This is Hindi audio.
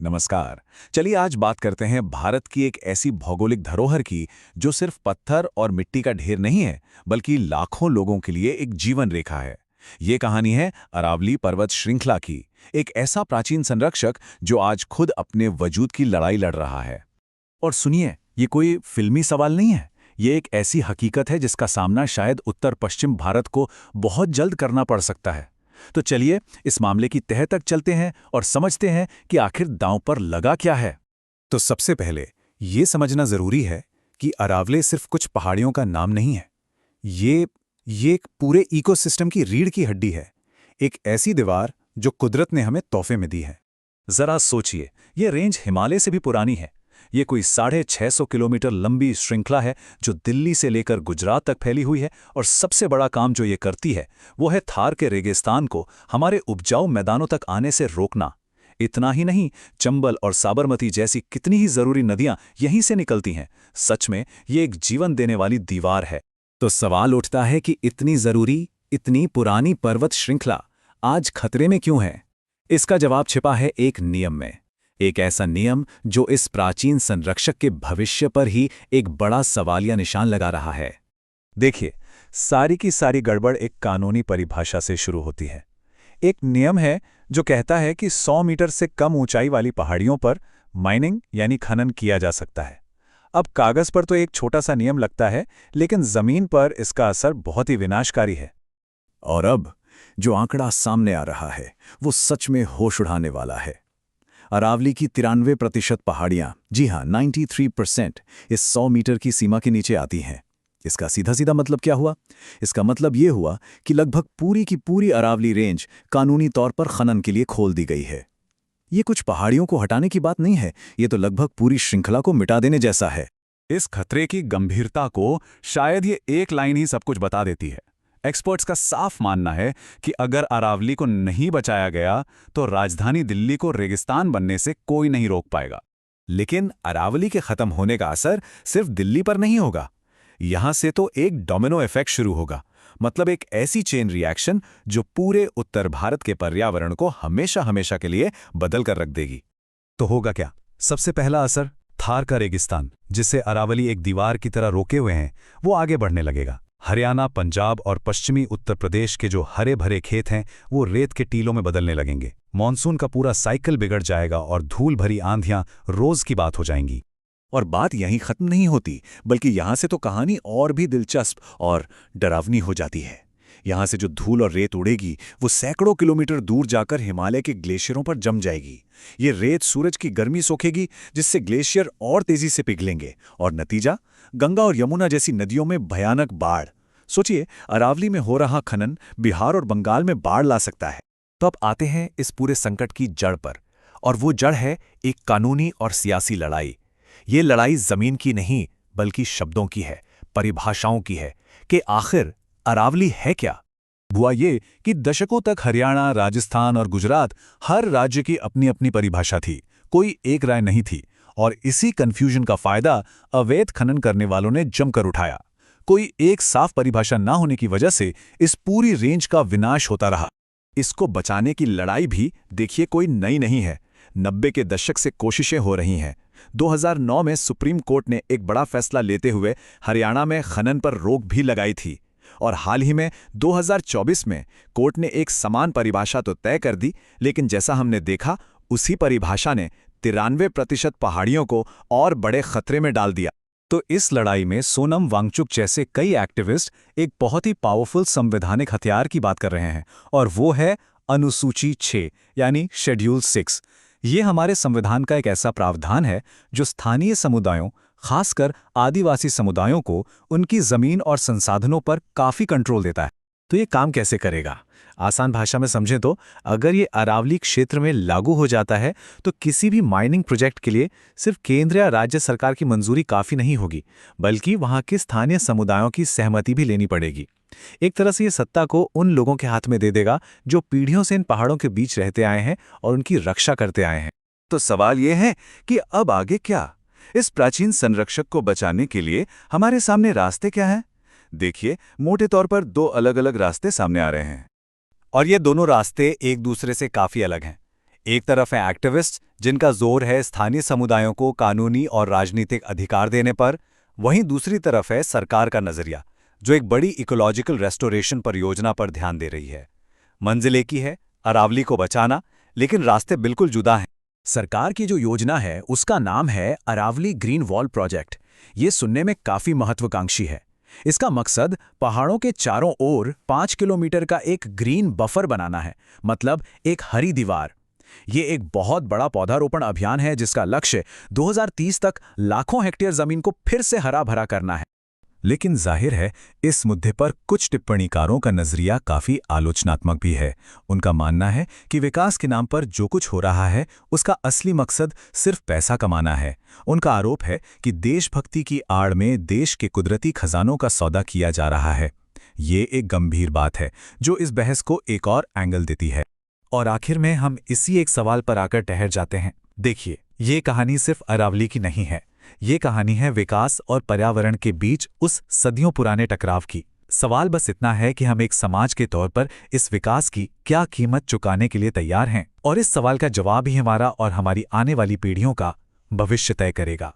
नमस्कार। चलिए आज बात करते हैं भारत की एक ऐसी भौगोलिक धरोहर की जो सिर्फ पत्थर और मिट्टी का ढेर नहीं है, बल्कि लाखों लोगों के लिए एक जीवन रेखा है। ये कहानी है अरावली पर्वत श्रृंखला की, एक ऐसा प्राचीन संरक्षक जो आज खुद अपने वजूद की लड़ाई लड़ रहा है। और सुनिए, ये कोई फिल्मी सवाल नहीं है। ये एक ऐसी हकीकत है जिसका सामना शायद उत्तर पश्चिम भारत को बहुत जल्द करना पड़ सकता है। तो चलिए इस मामले की तह तक चलते हैं और समझते हैं कि आखिर दांव पर लगा क्या है। तो सबसे पहले ये समझना जरूरी है कि अरावले सिर्फ कुछ पहाड़ियों का नाम नहीं है। ये एक पूरे इकोसिस्टम की रीढ़ की हड्डी है, एक ऐसी दीवार जो कुदरत ने हमें तोहफे में दी है। जरा सोचिए, ये रेंज हिमालय से भी पुरानी है। ये कोई 650 किलोमीटर लंबी श्रृंखला है जो दिल्ली से लेकर गुजरात तक फैली हुई है, और सबसे बड़ा काम जो ये करती है वो है थार के रेगिस्तान को हमारे उपजाऊ मैदानों तक आने से रोकना। इतना ही नहीं, चंबल और साबरमती जैसी कितनी ही जरूरी नदियां यहीं से निकलती हैं। सच में ये एक जीवन देने वाली दीवार है। तो सवाल उठता है कि इतनी जरूरी, इतनी पुरानी पर्वत श्रृंखला आज खतरे में क्यों है? इसका जवाब छिपा है एक नियम में, एक ऐसा नियम जो इस प्राचीन संरक्षक के भविष्य पर ही एक बड़ा सवालिया निशान लगा रहा है। देखिए, सारी की सारी गड़बड़ एक कानूनी परिभाषा से शुरू होती है। एक नियम है जो कहता है कि 100 मीटर से कम ऊंचाई वाली पहाड़ियों पर माइनिंग यानी खनन किया जा सकता है। अब कागज पर तो एक छोटा सा नियम लगता है, लेकिन जमीन पर इसका असर बहुत ही विनाशकारी है। और अब जो आंकड़ा सामने आ रहा है वो सच में होश उड़ाने वाला है। अरावली की 93% पहाड़ियां, जी हां 93%, इस 100 मीटर की सीमा के नीचे आती हैं। इसका सीधा सीधा मतलब क्या हुआ? इसका मतलब ये हुआ कि लगभग पूरी की पूरी अरावली रेंज कानूनी तौर पर खनन के लिए खोल दी गई है। ये कुछ पहाड़ियों को हटाने की बात नहीं है, ये तो लगभग पूरी श्रृंखला को मिटा देने जैसा है। इस खतरे की गंभीरता को शायद ये एक लाइन ही सब कुछ बता देती है। एक्सपर्ट्स का साफ मानना है कि अगर अरावली को नहीं बचाया गया तो राजधानी दिल्ली को रेगिस्तान बनने से कोई नहीं रोक पाएगा। लेकिन अरावली के खत्म होने का असर सिर्फ दिल्ली पर नहीं होगा। यहां से तो एक डोमिनो इफेक्ट शुरू होगा, मतलब एक ऐसी चेन रिएक्शन जो पूरे उत्तर भारत के पर्यावरण को हमेशा हमेशा के लिए बदल कर रख देगी। तो होगा क्या? सबसे पहला असर, थार का रेगिस्तान, जिसे अरावली एक दीवार की तरह रोके हुए हैं, वो आगे बढ़ने लगेगा। हरियाणा, पंजाब और पश्चिमी उत्तर प्रदेश के जो हरे भरे खेत हैं वो रेत के टीलों में बदलने लगेंगे। मॉनसून का पूरा साइकिल बिगड़ जाएगा और धूल भरी आंधियां रोज की बात हो जाएंगी। और बात यहीं खत्म नहीं होती, बल्कि यहां से तो कहानी और भी दिलचस्प और डरावनी हो जाती है। यहां से जो धूल और रेत उड़ेगी वो सैकड़ों किलोमीटर दूर जाकर हिमालय के ग्लेशियरों पर जम जाएगी। ये रेत सूरज की गर्मी सोखेगी, जिससे ग्लेशियर और तेजी से पिघलेंगे, और नतीजा गंगा और यमुना जैसी नदियों में भयानक बाढ़। सोचिए, अरावली में हो रहा खनन बिहार और बंगाल में बाढ़ ला सकता है। तो अब आते हैं इस पूरे संकट की जड़ पर, और वो जड़ है एक कानूनी और सियासी लड़ाई। ये लड़ाई जमीन की नहीं, बल्कि शब्दों की है, परिभाषाओं की है कि आखिर अरावली है क्या। हुआ ये कि दशकों तक हरियाणा, राजस्थान और गुजरात, हर राज्य की अपनी अपनी परिभाषा थी, कोई एक राय नहीं थी। और इसी कंफ्यूजन का फायदा अवैध खनन करने वालों ने जमकर उठाया। कोई एक साफ परिभाषा ना होने की वजह से इस पूरी रेंज का विनाश होता रहा। इसको बचाने की लड़ाई भी देखिए कोई नई नहीं है। 90 के दशक से कोशिशें हो रही हैं। 2009 में सुप्रीम कोर्ट ने एक बड़ा फैसला लेते हुए हरियाणा में खनन पर रोक भी लगाई थी, और हाल ही में 2024 में कोर्ट ने एक समान परिभाषा तो तय कर दी, लेकिन जैसा हमने देखा उसी परिभाषा ने 93% पहाड़ियों को और बड़े खतरे में डाल दिया। तो इस लड़ाई में सोनम वांगचुक जैसे कई एक्टिविस्ट एक बहुत ही पावरफुल संवैधानिक हथियार की बात कर रहे हैं, और वो है अनुसूची 6 यानी शेड्यूल 6। ये हमारे संविधान का एक ऐसा प्रावधान है जो स्थानीय समुदायों, खासकर आदिवासी समुदायों को उनकी जमीन और संसाधनों पर काफी कंट्रोल देता है। तो ये काम कैसे करेगा? आसान भाषा में समझें तो अगर ये अरावली क्षेत्र में लागू हो जाता है तो किसी भी माइनिंग प्रोजेक्ट के लिए सिर्फ केंद्र या राज्य सरकार की मंजूरी काफ़ी नहीं होगी, बल्कि वहाँ के स्थानीय समुदायों की सहमति भी लेनी पड़ेगी। एक तरह से ये सत्ता को उन लोगों के हाथ में दे देगा जो पीढ़ियों से इन पहाड़ों के बीच रहते आए हैं और उनकी रक्षा करते आए हैं। तो सवाल ये है कि अब आगे क्या? इस प्राचीन संरक्षक को बचाने के लिए हमारे सामने रास्ते क्या हैं? देखिए, मोटे तौर पर 2 अलग अलग रास्ते सामने आ रहे हैं, और ये दोनों रास्ते एक दूसरे से काफी अलग हैं। एक तरफ है एक्टिविस्ट जिनका जोर है स्थानीय समुदायों को कानूनी और राजनीतिक अधिकार देने पर, वहीं दूसरी तरफ है सरकार का नजरिया जो एक बड़ी इकोलॉजिकल रेस्टोरेशन परियोजना पर ध्यान दे रही है। मंजिल एक ही है, अरावली को बचाना, लेकिन रास्ते बिल्कुल जुदा हैं। सरकार की जो योजना है उसका नाम है अरावली ग्रीन वॉल प्रोजेक्ट। ये सुनने में काफी महत्वाकांक्षी है। इसका मकसद पहाड़ों के चारों ओर 5 किलोमीटर का एक ग्रीन बफर बनाना है, मतलब एक हरी दीवार। ये एक बहुत बड़ा पौधारोपण अभियान है जिसका लक्ष्य 2030 तक लाखों हेक्टेयर जमीन को फिर से हरा भरा करना है। लेकिन जाहिर है इस मुद्दे पर कुछ टिप्पणीकारों का नजरिया काफी आलोचनात्मक भी है। उनका मानना है कि विकास के नाम पर जो कुछ हो रहा है उसका असली मकसद सिर्फ पैसा कमाना है। उनका आरोप है कि देशभक्ति की आड़ में देश के कुदरती खजानों का सौदा किया जा रहा है। ये एक गंभीर बात है जो इस बहस को एक और एंगल देती है। और आखिर में हम इसी एक सवाल पर आकर ठहर जाते हैं। देखिए, ये कहानी सिर्फ अरावली की नहीं है। ये कहानी है विकास और पर्यावरण के बीच उस सदियों पुराने टकराव की। सवाल बस इतना है कि हम एक समाज के तौर पर इस विकास की क्या कीमत चुकाने के लिए तैयार हैं, और इस सवाल का जवाब ही हमारा और हमारी आने वाली पीढ़ियों का भविष्य तय करेगा।